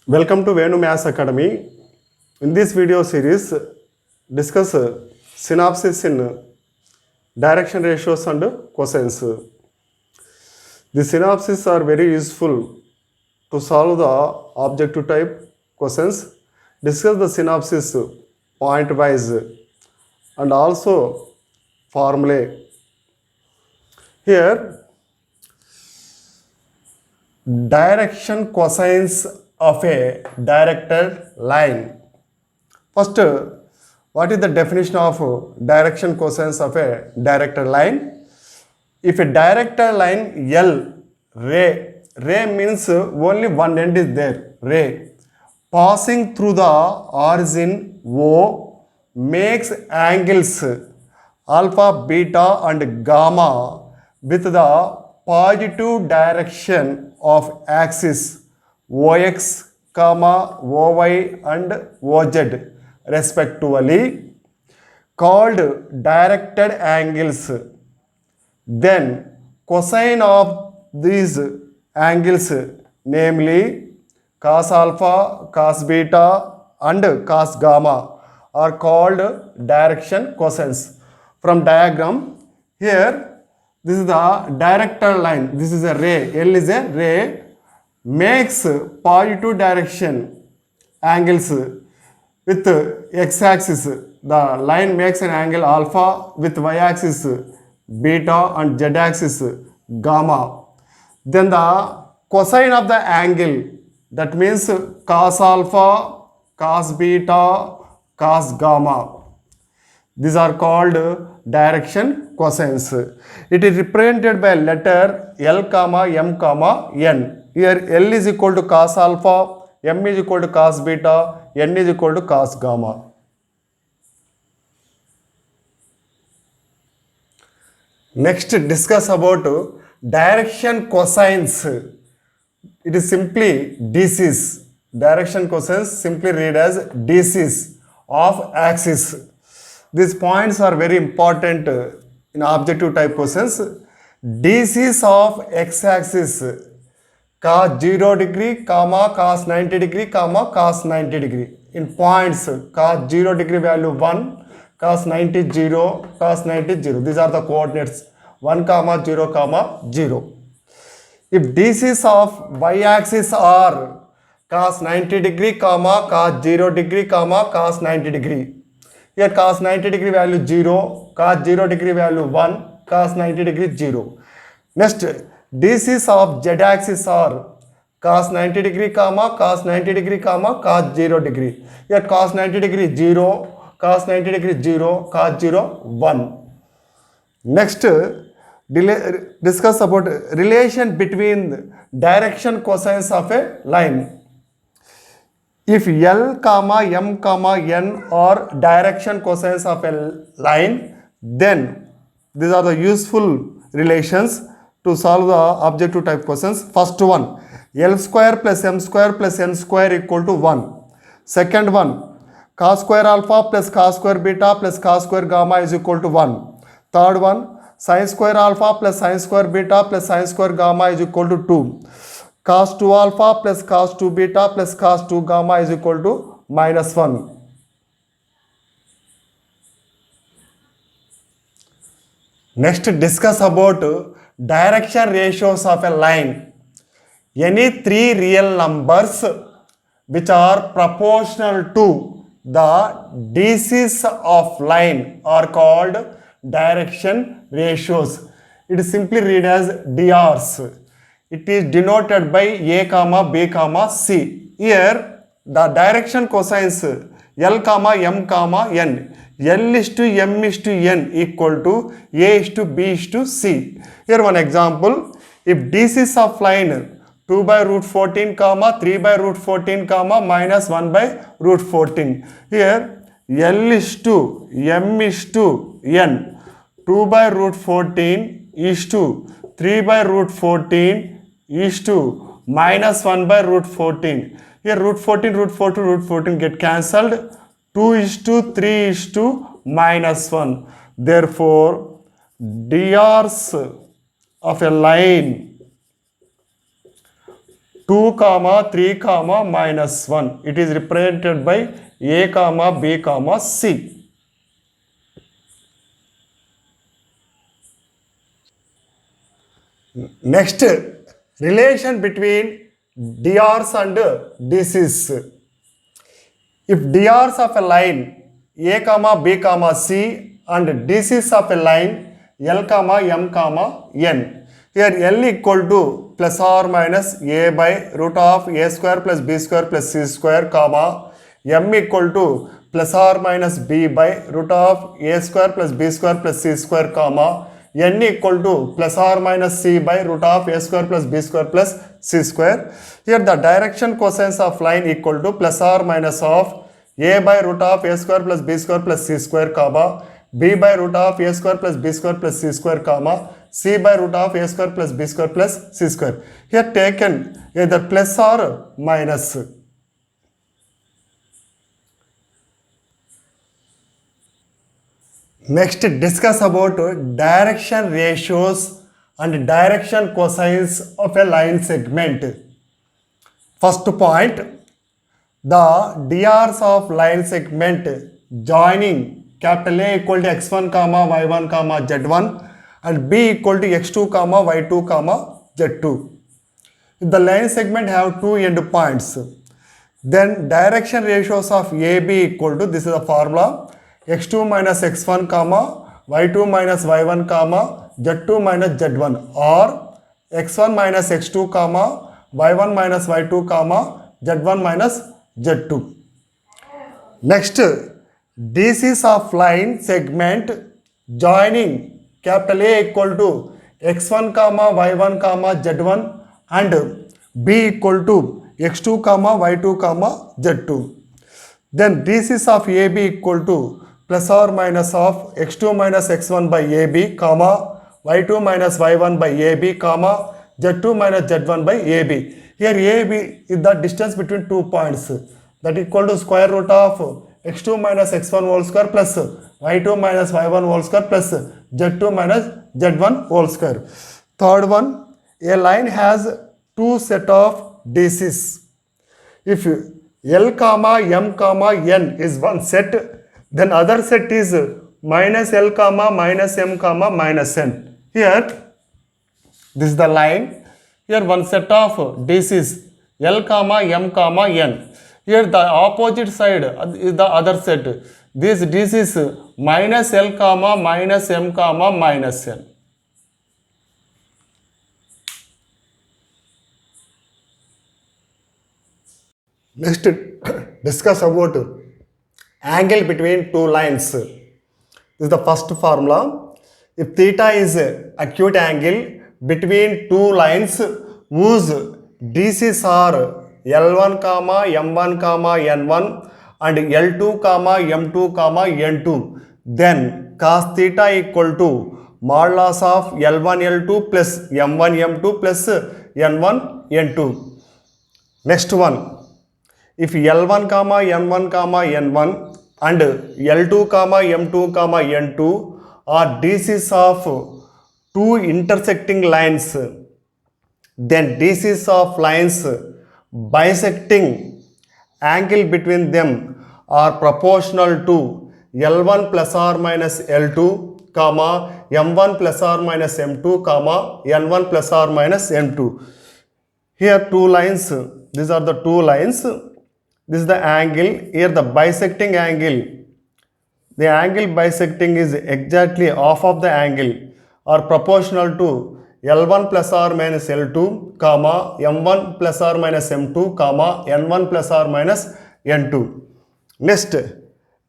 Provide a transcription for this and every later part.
Welcome to Venu Maths Academy. In this video series, discuss synopsis in direction ratios and cosines. The synopsis are very useful to solve the objective type questions. Discuss the synopsis point wise and also formulae. Here, direction cosines of a directed line. First, what is the definition of direction cosines of a directed line? If a directed line L, ray means only one end is there, ray, passing through the origin O makes angles alpha, beta and gamma with the positive direction of axis OX, OY and OZ respectively called directed angles. Then cosine of these angles, namely cos alpha, cos beta and cos gamma, are called direction cosines. From diagram, here this is the directed line, this is a ray, L is a ray, makes positive direction angles with x-axis. The line makes an angle alpha with y-axis beta and z-axis gamma. Then the cosine of the angle, that means cos alpha, cos beta, cos gamma. These are called direction cosines. It is represented by letter L, M, N. Here L is equal to cos alpha, M is equal to cos beta, N is equal to cos gamma. Next, discuss about direction cosines. It is simply DCs. Direction cosines simply read as DCs of axis. These points are very important in objective type questions. DCs of x-axis, cos 0 degree, cos 90 degree, cos 90 degree. In points, cos 0 degree value 1, cos 90 0, cos 90 0. These are the coordinates 1, 0, 0. If DCs of y-axis are cos 90 degree, cos 0 degree, cos 90 degree. Here cos 90 degree value 0, cos 0 degree value 1, cos 90 degree 0. Next, DCs of z-axis are cos 90 degree, cos 90 degree, cos 0 degree. Here cos 90 degree 0, cos 90 degree 0, cos 0 1. Next, discuss about relation between direction cosines of a line. If L, M, N are direction cosines of a line, then these are the useful relations to solve the objective type questions. First one, L square plus M square plus N square equal to 1. Second one, cos square alpha plus cos square beta plus cos square gamma is equal to 1. Third one, sin square alpha plus sin square beta plus sin square gamma is equal to 2. Cos 2 alpha plus cos 2 beta plus cos 2 gamma is equal to minus 1. Next, discuss about direction ratios of a line. Any three real numbers which are proportional to the DCs of line are called direction ratios. It is simply read as DRs. It is denoted by A, B, C. Here the direction cosines L, M, N. L is to M is to N equal to A is to B is to C. Here one example. If DCs of line 2 by root 14, 3 by root 14, minus 1 by root 14. Here L is to M is to N. 2 by root 14 is to 3 by root 14 is to minus 1 by root 14. Here root 14 get cancelled. 2 is to 3 is to minus 1. Therefore, DRs of a line 2 comma 3 comma minus 1. It is represented by a comma b comma c. Next, relation between drs and dc's. If drs of a line a comma b comma c and dc's of a line l comma m comma n, here l equal to plus or minus a by root of a square plus b square plus c square comma m equal to plus or minus b by root of a square plus b square plus c square comma n equal to plus or minus c by root of a square plus b square plus c square. Here the direction cosines of line equal to plus or minus of a by root of a square plus b square plus c square comma b by root of a square plus b square plus c square comma c by root of a square plus b square plus c square. Here taken either plus or minus. Next, discuss about direction ratios and direction cosines of a line segment. First point, the drs of line segment joining capital A equal to x1 comma y1 comma z1 and b equal to x2 comma y2 comma z2. If the line segment have two end points, then direction ratios of AB equal to, this is the formula, x2 minus x1 comma y2 minus y1 comma z2 minus z1, or x1 minus x2 comma y1 minus y2 comma z1 minus z2. Next, DCs of line segment joining capital A equal to x1 comma y1 comma z1 and b equal to x2 comma y2 comma z2. Then DCs of AB equal to plus or minus of x2 minus x1 by AB comma y2 minus y1 by AB comma z2 minus z1 by AB. Here AB is the distance between 2 points, that equal to square root of x2 minus x1 whole square plus y2 minus y1 whole square plus z2 minus z1 whole square. Third one, a line has two set of DCs. If L comma M comma N is one set, then other set is minus L comma minus M comma minus N. Here, this is the line. Here one set of DCs L comma M comma N. Here the opposite side is the other set. This DCs minus L comma minus M comma minus N. Next, discuss about angle between two lines. This is the first formula. If theta is acute angle between two lines whose DCs are L1 comma M1 comma N1 and L2 comma M2 comma N2, then cos theta equal to modulus of L1 L2 plus M1 M2 plus N1 N2. Next one, if L1 comma N1 comma N1 and L2 comma M2 comma N2 are DCs of two intersecting lines, then DCs of lines bisecting angle between them are proportional to L1 plus or minus L2 comma M1 plus or minus M2 comma N1 plus or minus M2. Here two lines, these are the two lines. This is the angle. Here the bisecting angle. The angle bisecting is exactly half of the angle or proportional to L1 plus or minus L2, comma M1 plus or minus M2, comma N1 plus or minus N2. Next,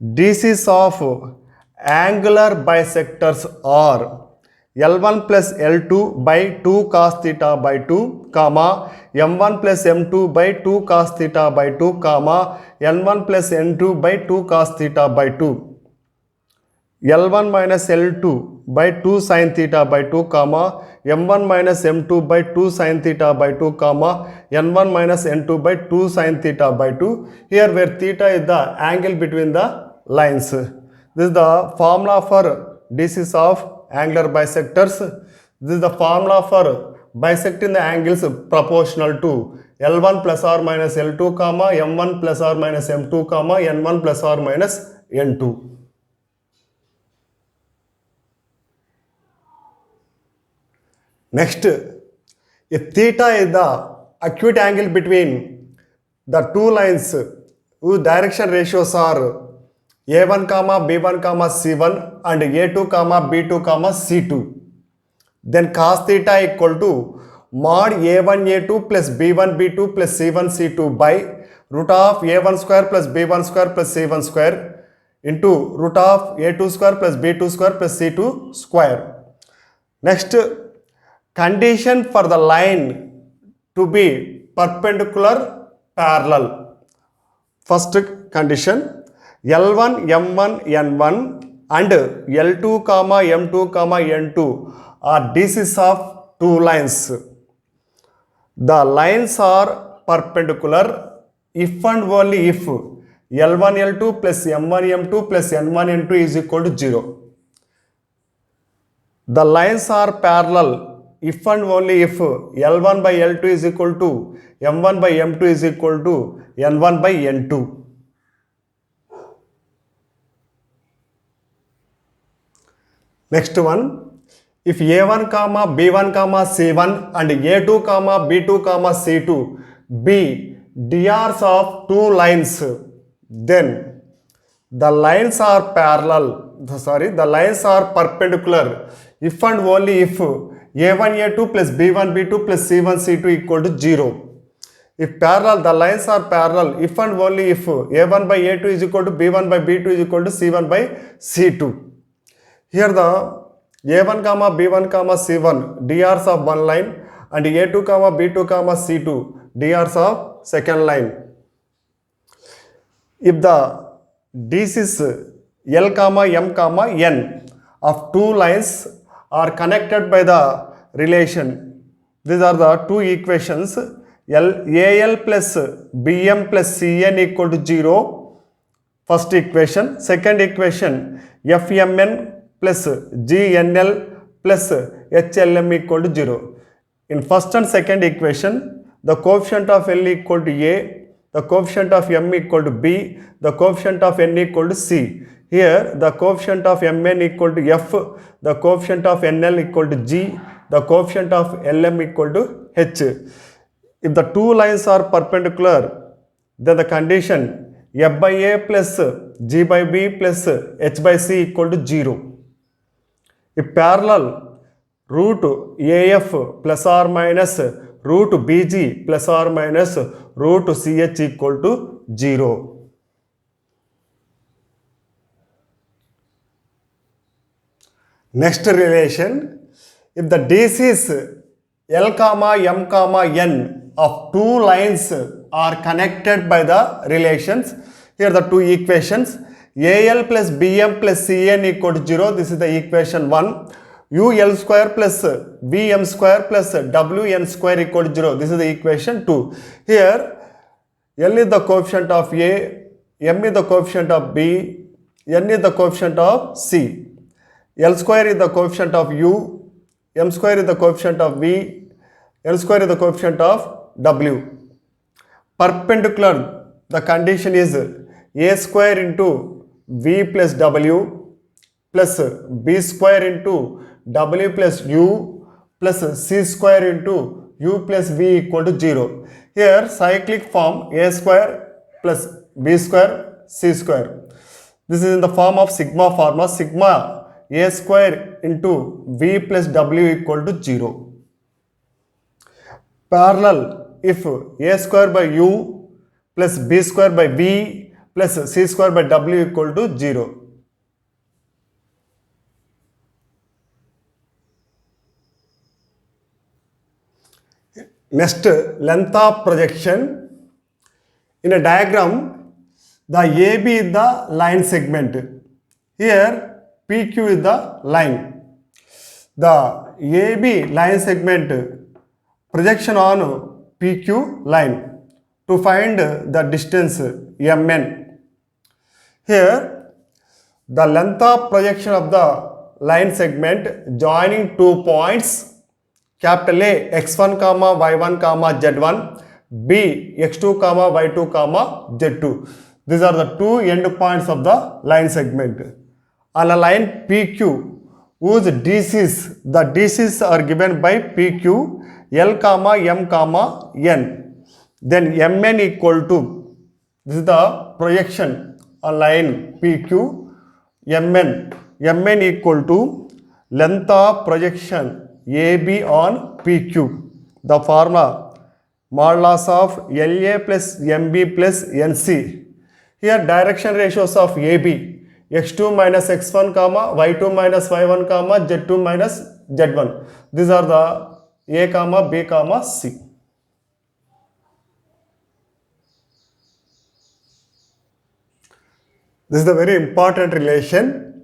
DCs of angular bisectors are L1 plus L2 by 2 cos theta by 2, comma M1 plus M2 by 2 cos theta by 2, comma N1 plus N2 by 2 cos theta by 2. L1 minus L2 by 2 sin theta by 2, comma M1 minus M2 by 2 sin theta by 2, comma N1 minus N2 by 2 sin theta by 2. Here where theta is the angle between the lines. This is the formula for DCs of angular bisectors. This is the formula for bisecting the angles proportional to L1 plus or minus L2 comma M1 plus or minus M2 comma N1 plus or minus N2. Next, if theta is the acute angle between the two lines whose direction ratios are A1 comma B1 comma C1 and A2 comma B2 comma C2, then cos theta equal to mod A1 A2 plus B1 B2 plus C1 C2 by root of A1 square plus B1 square plus C1 square into root of A2 square plus B2 square plus C2 square. Next, condition for the line to be perpendicular parallel. First condition, L1 M1 N1 and L2 comma M2 comma N2 are DCs of two lines. The lines are perpendicular if and only if L1 L2 plus M1 M2 plus N1 N2 is equal to 0. The lines are parallel if and only if L1 by L2 is equal to M1 by M2 is equal to N1 by N2. Next one, if A1 comma B1 comma C1 and A2 comma B2 comma C2 be DRs of two lines, then the lines are the lines are perpendicular if and only if A1 A2 plus B1 B2 plus C1 C2 equal to 0. If parallel, the lines are parallel if and only if A1 by A2 is equal to B1 by B2 is equal to C1 by C2. Here the A1 comma B1 comma C1 DRs of one line and A2 comma B2 comma C2 DRs of second line. If the DCs L comma M comma N of two lines are connected by the relation, these are the two equations, AL plus BM plus CN equal to 0, first equation. Second equation, FMN plus GNL plus HLM equal to 0. In first and second equation, the coefficient of L equal to A, the coefficient of M equal to B, the coefficient of N equal to C. Here the coefficient of Mn equal to F, the coefficient of Nl equal to G, the coefficient of Lm equal to H. If the two lines are perpendicular, then the condition F by A plus G by B plus H by C equal to 0. If parallel, root AF plus or minus root BG plus or minus root CH equal to 0. Next relation, if the DCs L comma M comma N of two lines are connected by the relations, here the two equations, AL plus BM plus CN equal to 0, this is the equation 1. UL square plus VM square plus WN square equal to 0, this is the equation 2. Here L is the coefficient of A, M is the coefficient of B, N is the coefficient of C. L square is the coefficient of U, M square is the coefficient of V, N square is the coefficient of W. Perpendicular, the condition is A square into V plus W plus B square into W plus U plus C square into U plus V equal to 0. Here cyclic form A square plus B square C square. This is in the form of sigma formula, sigma A square into V plus W equal to 0. Parallel, if A square by U plus B square by V plus C square by W equal to 0. Next, length of projection. In a diagram, the AB is the line segment. Here PQ is the line. The AB line segment projection on PQ line to find the distance Mn. Here the length of projection of the line segment joining two points capital A x1 comma y1 comma z1 B x2 comma y2 comma z2. These are the two end points of the line segment. On a line PQ, whose DCs, the DCs are given by PQ, L comma M comma N. Then Mn equal to, this is the projection on line PQ, Mn equal to length of projection AB on PQ. The formula modulus of LA plus MB plus NC. Here direction ratios of AB, x2 minus x1 comma y2 minus y1 comma z2 minus z1. These are the A comma B comma C. This is the very important relation.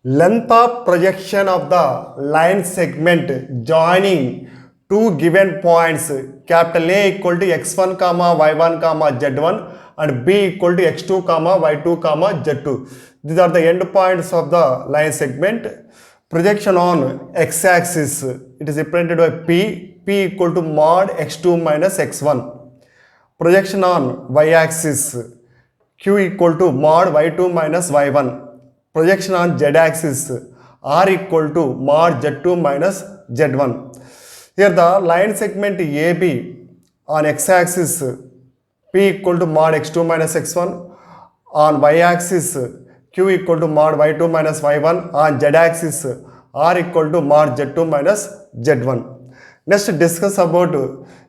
Length of projection of the line segment joining two given points, capital A equal to x1 comma y1 comma z1 and B equal to x2 comma y2 comma z2. These are the end points of the line segment. Projection on x-axis, it is represented by P equal to mod x2 minus x1. Projection on y-axis, Q equal to mod y2 minus y1. Projection on z-axis, R equal to mod z2 minus z1. Here the line segment AB on x-axis, P equal to mod x2 minus x1. On y-axis, Q equal to mod y2 minus y1. On z-axis, R equal to mod z2 minus z1. Next discuss about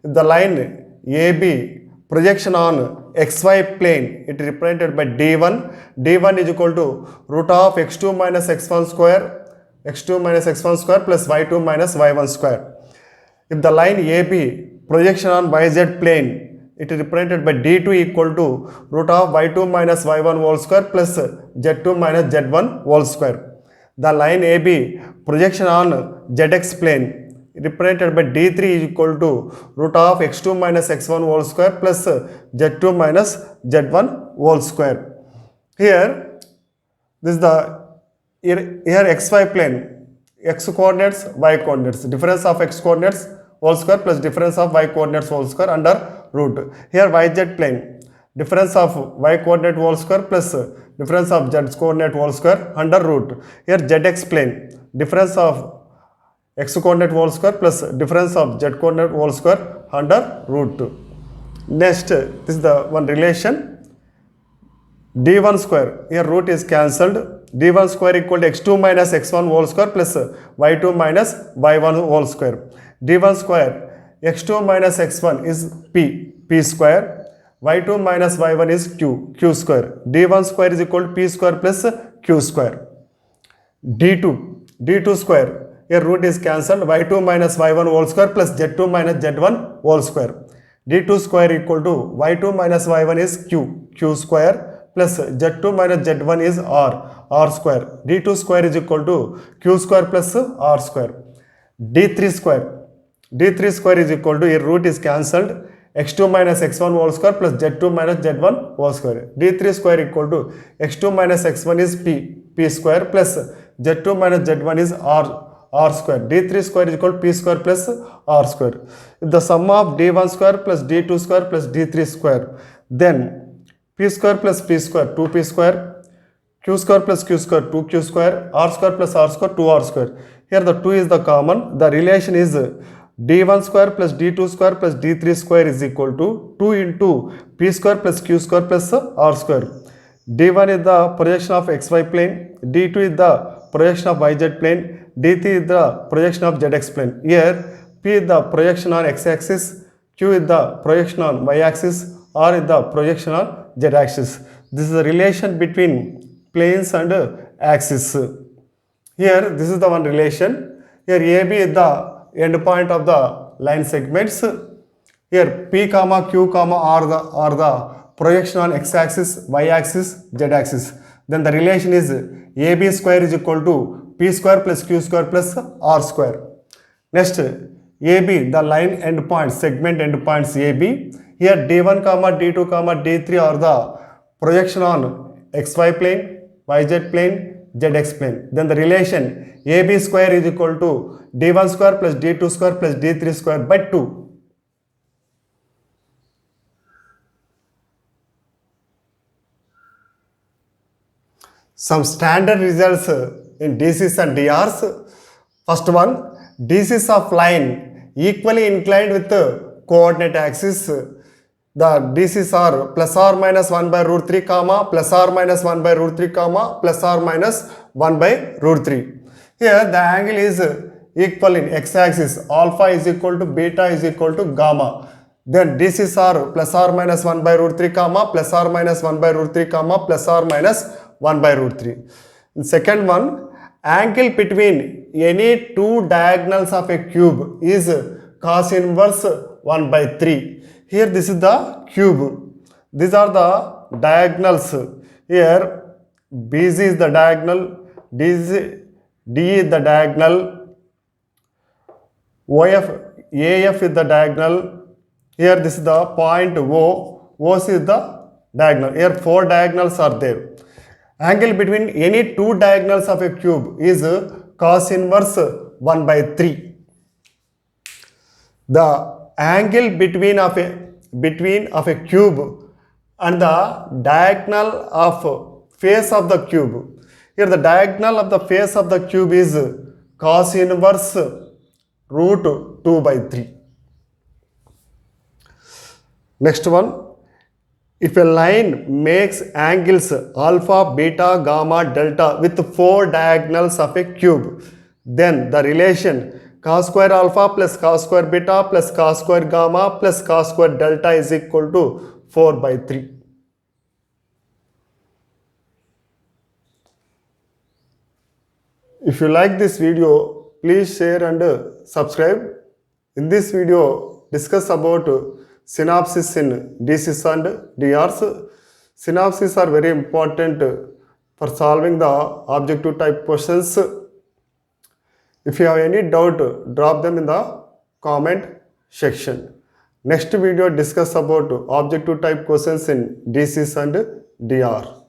the line AB projection on xy plane. It is represented by D1. D1 is equal to root of x2 minus x1 square, x2 minus x1 square plus y2 minus y1 square. If the line AB projection on yz plane, it is represented by D2 equal to root of y2 minus y1 whole square plus z2 minus z1 whole square. The line AB projection on zx plane, represented by D3 is equal to root of x2 minus x1 whole square plus z2 minus z1 whole square. Here, this is the here xy plane, x coordinates, y coordinates, difference of x coordinates whole square plus difference of y coordinates whole square under root. Here yz plane, difference of y coordinate whole square plus difference of z coordinate whole square under root. Here zx plane, difference of x coordinate whole square plus difference of z coordinate whole square under root. Next, this is the one relation, d1 square. Here root is cancelled. d1 square equal to x2 minus x1 whole square plus y2 minus y1 whole square. d1 square, x2 minus x1 is p square. y2 minus y1 is q square. d1 square is equal to p square plus q square. d2 square. Here root is cancelled, y2 minus y1 whole square plus z2 minus z1 whole square. d2 square equal to y2 minus y1 is q square plus z2 minus z1 is r square. d2 square is equal to q square plus r square. d3 square is equal to, here root is cancelled, x2 minus x1 whole square plus z2 minus z1 whole square. d3 square equal to x2 minus x1 is p square plus z2 minus z1 is r square. d3 square is equal to p square plus r square. If the sum of d1 square plus d2 square plus d3 square, then p square plus p square 2p square, q square plus q square 2q square, r square plus r square 2r square. Here the 2 is the common. The relation is d1 square plus d2 square plus d3 square is equal to 2 into p square plus q square plus r square. d1 is the projection of xy plane, d2 is the projection of yz plane, d3 is the projection of zx plane. Here p is the projection on x-axis, q is the projection on y-axis, r is the projection on z-axis. This is the relation between planes and axis. Here this is the one relation. Here AB is the end point of the line segments. Here P comma Q comma are the projection on x-axis, y-axis, z-axis. Then the relation is AB square is equal to P square plus Q square plus R square. Next, AB, the line endpoints, segment endpoints AB. Here D1 comma D2 comma D3 are the projection on XY plane, YZ plane, ZX plane. Then the relation AB square is equal to D1 square plus D2 square plus D3 square by 2. some standard results in DCs and DRs. First one, DCs of line equally inclined with the coordinate axis. The DCs are plus or minus 1 by root 3 comma plus or minus 1 by root 3 comma plus or minus 1 by root 3. Here the angle is equal in x-axis, alpha is equal to beta is equal to gamma. Then DCs are plus or minus 1 by root 3 comma plus or minus 1 by root 3 comma plus or minus 1 by root 3. In second one, angle between any two diagonals of a cube is cos inverse 1 by 3. Here this is the cube. These are the diagonals. Here BC is the diagonal, D is the diagonal, AF is the diagonal. Here this is the point OC is the diagonal. Here four diagonals are there. Angle between any two diagonals of a cube is cos inverse 1 by 3. The angle between of a cube and the diagonal of face of the cube. Here the diagonal of the face of the cube is cos inverse root 2 by 3. Next one, if a line makes angles alpha, beta, gamma, delta with four diagonals of a cube, then the relation cos square alpha plus cos square beta plus cos square gamma plus cos square delta is equal to 4 by 3. If you like this video, please share and subscribe. In this video, discuss about synopsis in DCs and DRs. Synopsis are very important for solving the objective type questions. If you have any doubt, drop them in the comment section. Next video discuss about objective type questions in DCs and DR.